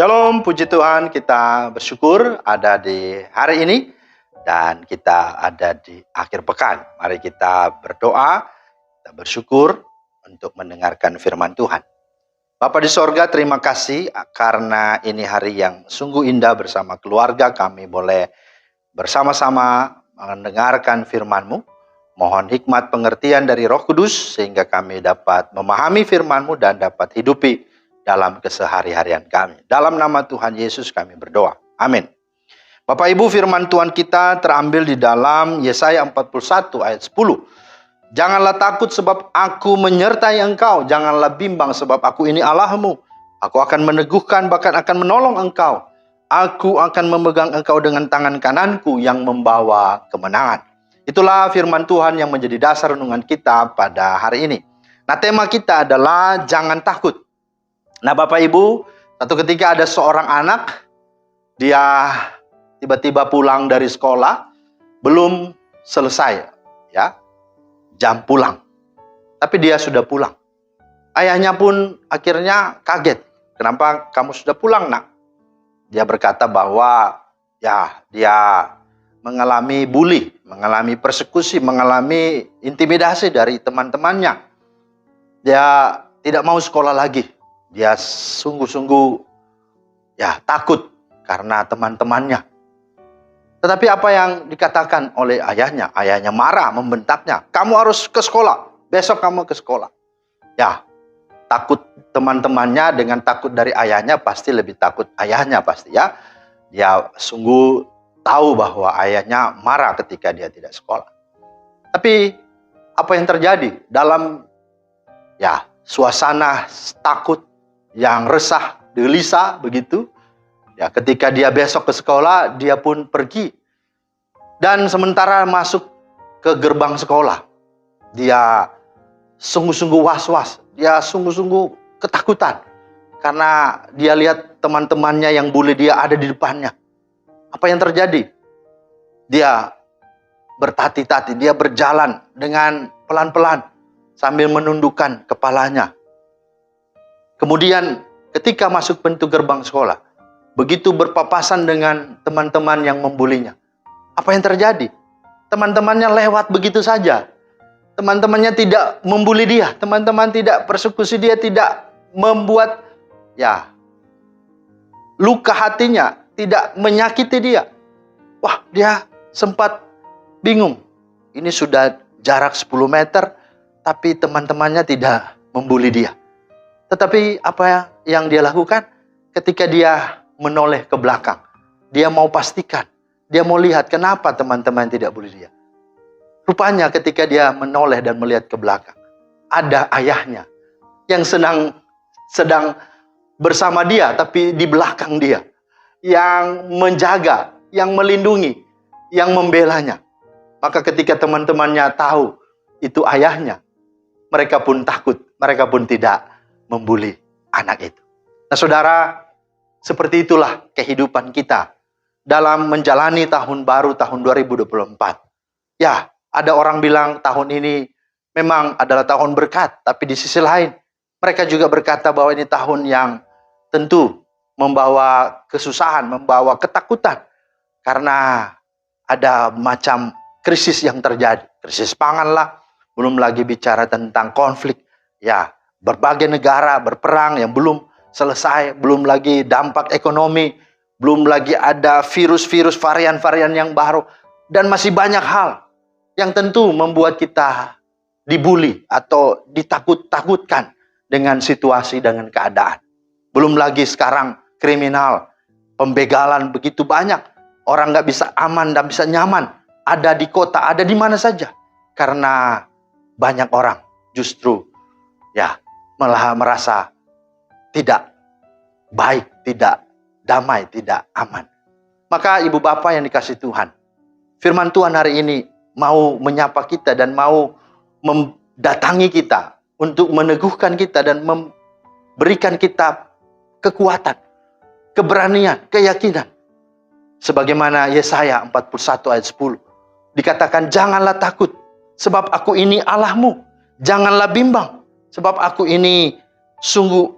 Shalom, puji Tuhan, kita bersyukur ada di hari ini dan kita ada di akhir pekan. Mari kita berdoa, kita bersyukur untuk mendengarkan firman Tuhan. Bapa di sorga, terima kasih karena ini hari yang sungguh indah bersama keluarga kami boleh bersama-sama mendengarkan firman-Mu. Mohon hikmat pengertian dari Roh Kudus sehingga kami dapat memahami firman-Mu dan dapat hidupi dalam kesehari-harian kami. Dalam nama Tuhan Yesus kami berdoa. Amin. Bapak Ibu, firman Tuhan kita terambil di dalam Yesaya 41 ayat 10. Janganlah takut sebab aku menyertai engkau. Janganlah bimbang sebab aku ini Allahmu. Aku akan meneguhkan bahkan akan menolong engkau. Aku akan memegang engkau dengan tangan kananku yang membawa kemenangan. Itulah firman Tuhan yang menjadi dasar renungan kita pada hari ini. Nah, tema kita adalah jangan takut. Nah, Bapak Ibu, satu ketika ada seorang anak, dia tiba-tiba pulang dari sekolah, belum selesai ya jam pulang. Tapi dia sudah pulang. Ayahnya pun akhirnya kaget. Kenapa kamu sudah pulang, Nak? Dia berkata bahwa ya dia mengalami bully, mengalami persekusi, mengalami intimidasi dari teman-temannya. Dia tidak mau sekolah lagi. Dia sungguh-sungguh ya takut karena teman-temannya. Tetapi apa yang dikatakan oleh ayahnya? Ayahnya marah, membentaknya. Kamu harus ke sekolah. Besok kamu ke sekolah. Ya, takut teman-temannya dengan takut dari ayahnya pasti lebih takut ayahnya pasti ya. Dia sungguh tahu bahwa ayahnya marah ketika dia tidak sekolah. Tapi apa yang terjadi dalam ya suasana takut yang resah, gelisah begitu. Ya, ketika dia besok ke sekolah, dia pun pergi. Dan sementara masuk ke gerbang sekolah, dia sungguh-sungguh was-was, dia sungguh-sungguh ketakutan karena dia lihat teman-temannya yang bully dia ada di depannya. Apa yang terjadi? Dia bertati-tati, dia berjalan dengan pelan-pelan sambil menundukkan kepalanya. Kemudian ketika masuk pintu gerbang sekolah, begitu berpapasan dengan teman-teman yang membulinya. Apa yang terjadi? Teman-temannya lewat begitu saja. Teman-temannya tidak membuli dia, teman-teman tidak persekusi dia, tidak membuat ya luka hatinya, tidak menyakiti dia. Wah, dia sempat bingung. Ini sudah jarak 10 meter, tapi teman-temannya tidak membuli dia. Tetapi apa yang dia lakukan? Ketika dia menoleh ke belakang, dia mau pastikan, dia mau lihat kenapa teman-teman tidak bully dia. Rupanya ketika dia menoleh dan melihat ke belakang, ada ayahnya yang sedang bersama dia, tapi di belakang dia. Yang menjaga, yang melindungi, yang membelanya. Maka ketika teman-temannya tahu itu ayahnya, mereka pun takut, mereka pun tidak membuli anak itu. Nah, saudara, seperti itulah kehidupan kita dalam menjalani tahun baru tahun 2024. Ya, ada orang bilang tahun ini memang adalah tahun berkat, tapi di sisi lain mereka juga berkata bahwa ini tahun yang tentu membawa kesusahan, membawa ketakutan. Karena ada macam krisis yang terjadi. Krisis pangan lah, belum lagi bicara tentang konflik. Ya, berbagai negara berperang yang belum selesai, belum lagi dampak ekonomi, belum lagi ada virus-virus varian-varian yang baru. Dan masih banyak hal yang tentu membuat kita dibully atau ditakut-takutkan dengan situasi, dengan keadaan. Belum lagi sekarang kriminal, pembegalan begitu banyak. Orang nggak bisa aman dan bisa nyaman. Ada di kota, ada di mana saja. Karena banyak orang justru ya malah merasa tidak baik, tidak damai, tidak aman. Maka ibu bapak yang dikasih Tuhan, firman Tuhan hari ini mau menyapa kita dan mau mendatangi kita untuk meneguhkan kita dan memberikan kita kekuatan, keberanian, keyakinan. Sebagaimana Yesaya 41 ayat 10. Dikatakan, janganlah takut, sebab aku ini Allahmu. Janganlah bimbang, sebab aku ini sungguh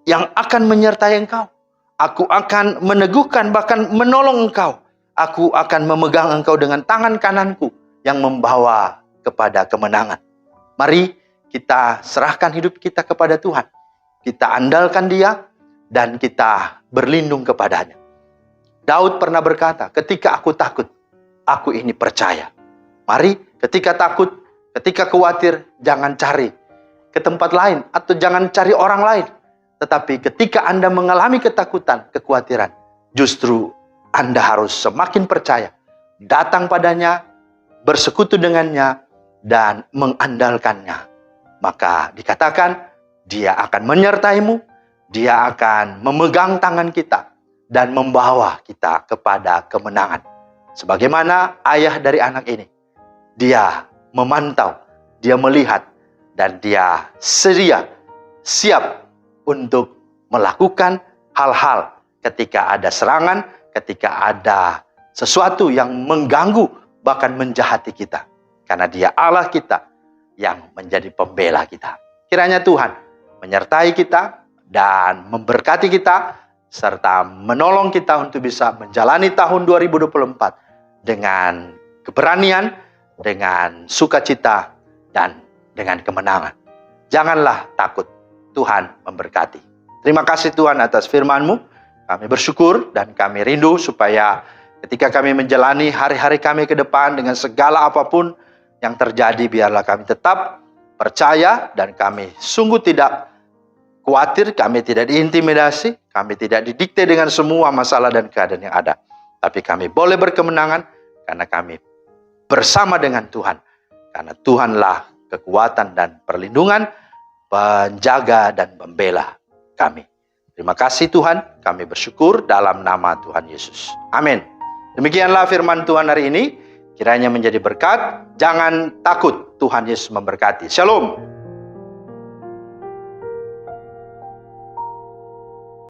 yang akan menyertai engkau. Aku akan meneguhkan, bahkan menolong engkau. Aku akan memegang engkau dengan tangan kananku yang membawa kepada kemenangan. Mari kita serahkan hidup kita kepada Tuhan. Kita andalkan Dia dan kita berlindung kepadanya. Daud pernah berkata, ketika aku takut, aku ini percaya. Mari ketika takut, ketika khawatir, jangan cari ke tempat lain atau jangan cari orang lain. Tetapi ketika Anda mengalami ketakutan, kekhawatiran, justru Anda harus semakin percaya, datang padanya, bersekutu dengannya, dan mengandalkannya. Maka dikatakan, Dia akan menyertaimu, Dia akan memegang tangan kita, dan membawa kita kepada kemenangan. Sebagaimana ayah dari anak ini, dia memantau, dia melihat, dan dia sedia, siap untuk melakukan hal-hal ketika ada serangan, ketika ada sesuatu yang mengganggu, bahkan menjahati kita. Karena Dia Allah kita yang menjadi pembela kita. Kiranya Tuhan menyertai kita dan memberkati kita, serta menolong kita untuk bisa menjalani tahun 2024 dengan keberanian, dengan sukacita, dan dengan kemenangan. Janganlah takut. Tuhan memberkati. Terima kasih Tuhan atas firman-Mu. Kami bersyukur dan kami rindu supaya ketika kami menjalani hari-hari kami ke depan dengan segala apapun yang terjadi, biarlah kami tetap percaya dan kami sungguh tidak khawatir, kami tidak diintimidasi, kami tidak didikte dengan semua masalah dan keadaan yang ada. Tapi kami boleh berkemenangan karena kami bersama dengan Tuhan. Karena Tuhanlah kekuatan dan perlindungan, penjaga dan pembela kami. Terima kasih Tuhan, kami bersyukur dalam nama Tuhan Yesus. Amin. Demikianlah firman Tuhan hari ini. Kiranya menjadi berkat. Jangan takut, Tuhan Yesus memberkati. Shalom.